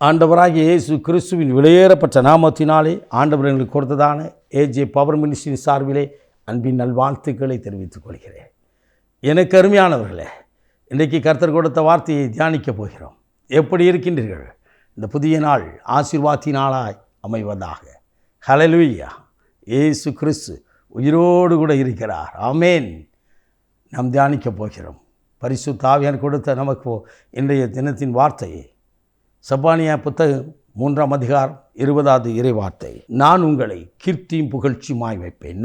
ஆண்டவராகிய இயேசு கிறிஸ்துவின் விலையேறப்பட்ட நாமத்தினாலே ஆண்டவர் எங்களுக்கு கொடுத்ததான ஏஜே பவர் மினிஸ்ட்ரி சார்பிலே அன்பின் நல்வாழ்த்துக்களை தெரிவித்துக் கொள்கிறேன். எனக்கு அருமையானவர்களே, இன்றைக்கு கர்த்தர் கொடுத்த வார்த்தையை தியானிக்கப் போகிறோம். எப்படி இருக்கின்றீர்கள்? இந்த புதிய நாள் ஆசீர்வாதத்தினாலாய் அமைவதாக. ஹல்லேலூயா. இயேசு கிறிஸ்து உயிரோடு கூட இருக்கிறார். ஆமென். நாம் தியானிக்கப் போகிறோம். பரிசுத்த ஆவியானவர் கொடுத்த நமக்கு இன்றைய தினத்தின் வார்த்தையை செப்பனியா புத்தகம் 3ஆம் அதிகாரம் 20வது இறைவார்த்தை. நான் உங்களை கீர்த்தியும் புகழ்ச்சியுமாய் வைப்பேன்.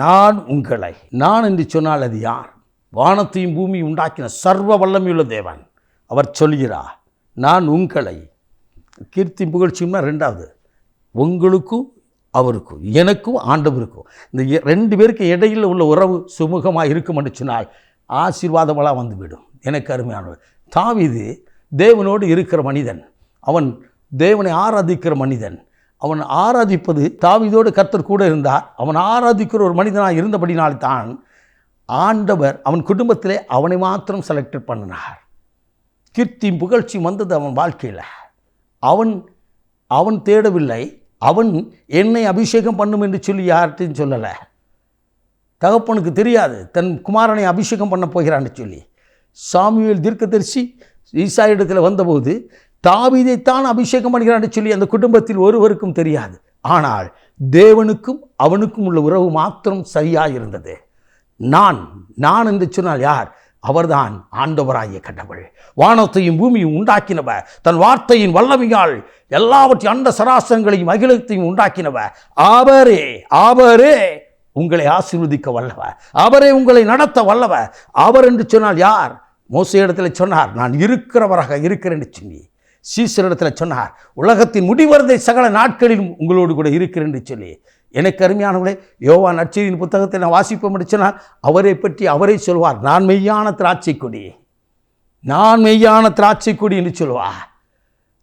நான் என்று சொன்னால் அது யார்? வானத்தையும் பூமியும் உண்டாக்கின சர்வ வல்லமையுள்ள தேவன் அவர் சொல்கிறார், நான் உங்களை கீர்த்தியும் புகழ்ச்சியும்னா ரெண்டாவது, உங்களுக்கும் அவருக்கும், எனக்கும் ஆண்டவருக்கும், இந்த ரெண்டு பேருக்கு இடையில் உள்ள உறவு சுமூகமாக இருக்கும் என்று சொன்னால் ஆசீர்வாதமெல்லாம் வந்துவிடும். எனக்கு அருமையானவர். தாவீது தேவனோடு இருக்கிற மனிதன், அவன் தேவனை ஆராதிக்கிற மனிதன். அவன் ஆராதிப்பது, தாவீதோடு கர்த்தர் கூட இருந்தார். அவன் ஆராதிக்கிற ஒரு மனிதனாக இருந்தபடினால்தான் ஆண்டவர் அவன் குடும்பத்திலே அவனை மாத்திரம் செலக்டட் பண்ணினார். கீர்த்தியும் புகழ்ச்சியும் வந்தது அவன் வாழ்க்கையில். அவன் தேடவில்லை. அவன் என்னை அபிஷேகம் பண்ணும் என்று சொல்லி யார்கிட்டையும் சொல்லலை. தகப்பனுக்கு தெரியாது தன் குமாரனை அபிஷேகம் பண்ண போகிறான்னு சொல்லி. சாமுவேல் தீர்க்கதரிசி ஈசா இடத்துல வந்தபோது தாவீதைத்தான் அபிஷேகம் பண்ணுகிறான்னு சொல்லி அந்த குடும்பத்தில் ஒருவருக்கும் தெரியாது. ஆனால் தேவனுக்கும் அவனுக்கும் உள்ள உறவு மாத்திரம் சரியாக இருந்தது. நான் என்று சொன்னால் யார்? அவர்தான் ஆண்டவராகிய கடவுள். வானத்தையும் பூமியும் உண்டாக்கினவர், தன் வார்த்தையின் வல்லமையால் எல்லாவற்றையும் அண்ட சராசரங்களையும் அகிலத்தையும் உண்டாக்கினவர் அவரே உங்களை ஆசீர்வதிக்க வல்லவர், அவரே உங்களை நடத்த வல்லவர். அவர் என்று சொன்னால் யார்? மோசே இடத்துல சொன்னார், நான் இருக்கிறவராக இருக்கிறேன் என்று சொல்லி. சீசர் இடத்துல சொன்னார், உலகத்தின் முடிவரதை சகல நாட்களிலும் உங்களோடு கூட இருக்கிறேன் என்று சொல்லி. எனக்கு அருமையானவர்களே, யோவான் நற்செய்தியின் புத்தகத்தை நான் வாசிப்போம் என்று சொன்னால் அவரை பற்றி அவரே சொல்வார், நான் மெய்யான திராட்சை கொடி என்று சொல்வார்.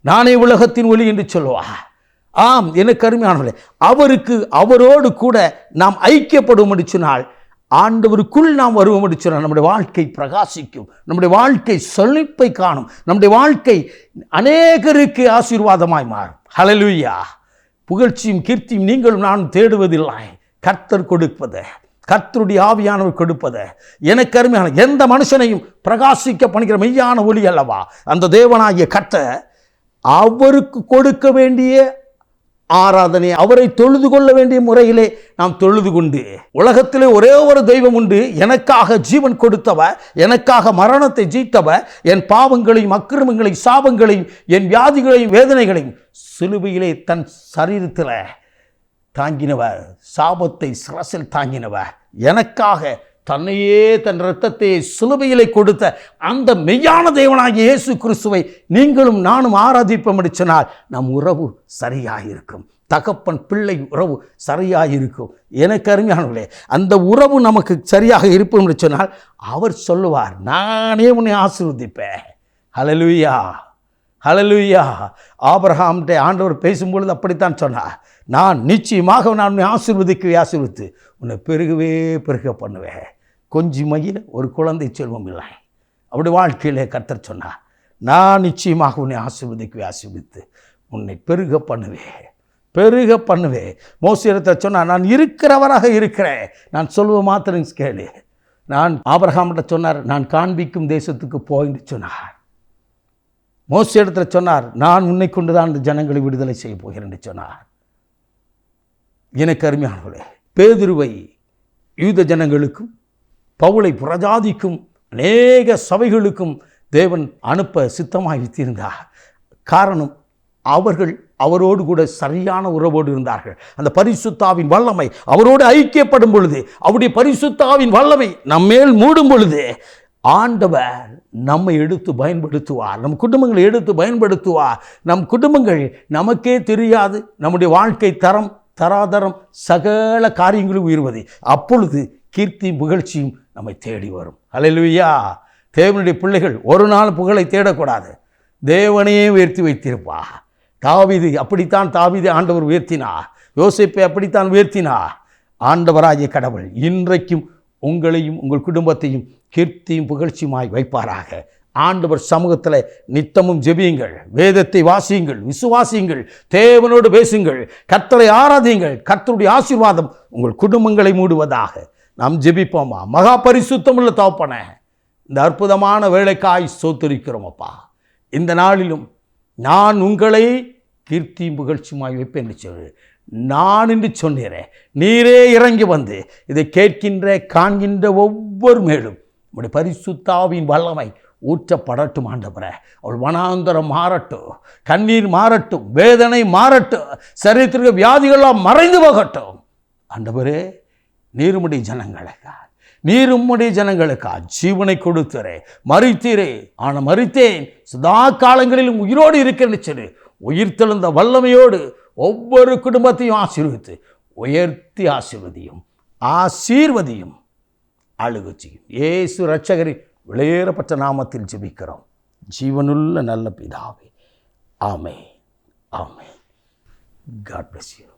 நானே உலகத்தின் ஒளி என்று சொல்வார். ஆம், எனக்கு அருமையானவர்களே, அவரோடு கூட நாம் ஐக்கியப்படுவோம் என்று சொன்னால், ஆண்டவருக்குள் நாம் வருவோம் என்று சொன்னால் நம்முடைய வாழ்க்கை பிரகாசிக்கும், நம்முடைய வாழ்க்கை செழிப்பை காணும், நம்முடைய வாழ்க்கை அநேகருக்கு ஆசீர்வாதமாய் மாறும். ஹல்லேலூயா. புகழ்ச்சியும் கீர்த்தியும் நீங்களும் நானும் தேடுவதில்லை, கர்த்தர் கொடுப்பது, கர்த்தருடைய ஆவியானவர் கொடுப்பது. எனக்கு அருமையான எந்த மனுஷனையும் பிரகாசிக்க பண்ணுகிற மெய்யான ஒளி அல்லவா அந்த தேவனாகிய கர்த்தர். அவருக்கு கொடுக்க வேண்டிய ஆராதனை, அவரை தொழுது கொள்ள வேண்டிய முறையிலே நாம் தொழுது கொண்டு, உலகத்திலே ஒரே ஒரு தெய்வம் உண்டு, எனக்காக ஜீவன் கொடுத்தவர், எனக்காக மரணத்தை ஜெயித்தவர், என் பாவங்களையும் அக்கிரமங்களையும் சாபங்களையும் என் வியாதிகளையும் வேதனைகளையும் சிலுவையிலே தன் சரீரத்தில் தாங்கினவர், சாபத்தை சிரசில் தாங்கினவர், எனக்காக தன்னையே தன் இரத்தத்தை சிலுவையிலே கொடுத்த அந்த மெய்யான தேவனாகிய இயேசு கிறிஸ்துவை நீங்களும் நானும் ஆராதிப்போம் என்று சொன்னால் நம் உறவு சரியாக இருக்கும். தகப்பன் பிள்ளை உறவு சரியாக இருக்கும். எனக்கு அருமையானவர்களே, அந்த உறவு நமக்கு சரியாக இருப்போம் என்று சொன்னால் அவர் சொல்லுவார், நானே உன்னை ஆசீர்வதிப்பேன். ஹல்லேலூயா, ஹல்லேலூயா. ஆபிரகாம்கிட்ட ஆண்டவர் பேசும்பொழுது அப்படித்தான் சொன்னார், நான் நிச்சயமாக நான் உன்னை ஆசீர்வதித்து உன்னை பெருக பண்ணுவேன். கொஞ்சி மகிழ ஒரு குழந்தை செல்வம் இல்லை. அப்படி வாழ்க்கையிலே கர்த்தர் சொன்னார், நான் நிச்சயமாக உன்னை ஆசீர்வதித்து உன்னை பெருக பண்ணுவேன். மோசேயிடத்தை சொன்னார், நான் இருக்கிறவராக இருக்கிறேன், நான் சொல்வ மாத்திரம் கேளு. நான் ஆபிரகாம்கிட்ட சொன்னார், நான் காண்பிக்கும் தேசத்துக்கு போயின்னு சொன்னார். மோசேயிடத்தில் சொன்னார், நான் உன்னை கொண்டுதான் இந்த ஜனங்களை விடுதலை செய்ய போகிறேன் என்று சொன்னார். எனக்கு அருமையானவர்களே, பேதுருவை யூத ஜனங்களுக்கும் பவுலை புறஜாதிக்கும் அநேக சபைகளுக்கும் தேவன் அனுப்ப சித்தமாக வைத்திருந்தார். காரணம், அவர்கள் அவரோடு கூட சரியான உறவோடு இருந்தார்கள். அந்த பரிசுத்தாவின் வல்லமை அவரோடு ஐக்கியப்படும் பொழுது, அவருடைய பரிசுத்தாவின் வல்லமை நம்மேல் மூடும் பொழுது ஆண்டவர் நம்மை எடுத்து பயன்படுத்துவார், நம் குடும்பங்களை எடுத்து பயன்படுத்துவார். நம் குடும்பங்கள் நமக்கே தெரியாது நம்முடைய வாழ்க்கை தராதரம் சகல காரியங்களும் உயர்வது. அப்பொழுது கீர்த்தியும் புகழ்ச்சியும் நம்மை தேடி வரும். ஹல்லேலூயா. தேவனுடைய பிள்ளைகள் ஒரு நாள் புகழை தேடக்கூடாது, தேவனையே உயர்த்தி வைத்திருப்பா. தாவீது ஆண்டவர் உயர்த்தினார். யோசேப்பை அப்படித்தான் உயர்த்தினார். ஆண்டவராகிய கடவுள் இன்றைக்கும் உங்களையும் உங்கள் குடும்பத்தையும் கீர்த்தியும் புகழ்ச்சியுமாய் வைப்பாராக. ஆண்டவர் சமூகத்தில் நித்தமும் ஜெபியுங்கள், வேதத்தை வாசியுங்கள், விசுவாசியுங்கள், தேவனோடு பேசுங்கள், கர்த்தரை ஆராதியுங்கள். கர்த்தருடைய ஆசீர்வாதம் உங்கள் குடும்பங்களை மூடுவதாக. நாம் ஜெபிப்போமா. மகா பரிசுத்தமுள்ள தகப்பனே, இந்த அற்புதமான வேலைக்காய் ஸ்தோத்திரிக்கிறோம் அப்பா. இந்த நாளிலும் நான் உங்களை கீர்த்தி புகழ்ச்சியுமாய் வைப்பேன் என்று சொல்லு. நான் என்று சொன்னீரேன். நீரே இறங்கி வந்து இதை கேட்கின்ற காண்கின்ற ஒவ்வொரு மேலும் உடைய பரிசுத்தாவின் வல்லமை ஊற்றப்படட்டும் ஆண்டவரே. அவள் வனாந்தரம் மாறட்டும், கண்ணீர் மாறட்டும், வேதனை மாறட்டும், சரீரத்திற்கு வியாதிகளாம் மறைந்து போகட்டும். ஆண்டவரே, நீருமுடைய ஜனங்களுக்கா ஜீவனை கொடுத்தரே, மறித்தீரே. ஆனால் மறித்தேன், சதா காலங்களிலும் உயிரோடு இருக்கிறேன்னு சொல்லி உயிர்த்தெழுந்த வல்லமையோடு ஒவ்வொரு குடும்பத்தையும் ஆசீர்வித்து உயர்த்தி ஆசீர்வதியும் ஆளுகை செய்யும். இயேசு இரட்சகரின் விலையேறப்பட்ட நாமத்தில் ஜெபிக்கிறோம் ஜீவனுள்ள நல்ல பிதாவே. ஆமென். ஆமென். God bless you.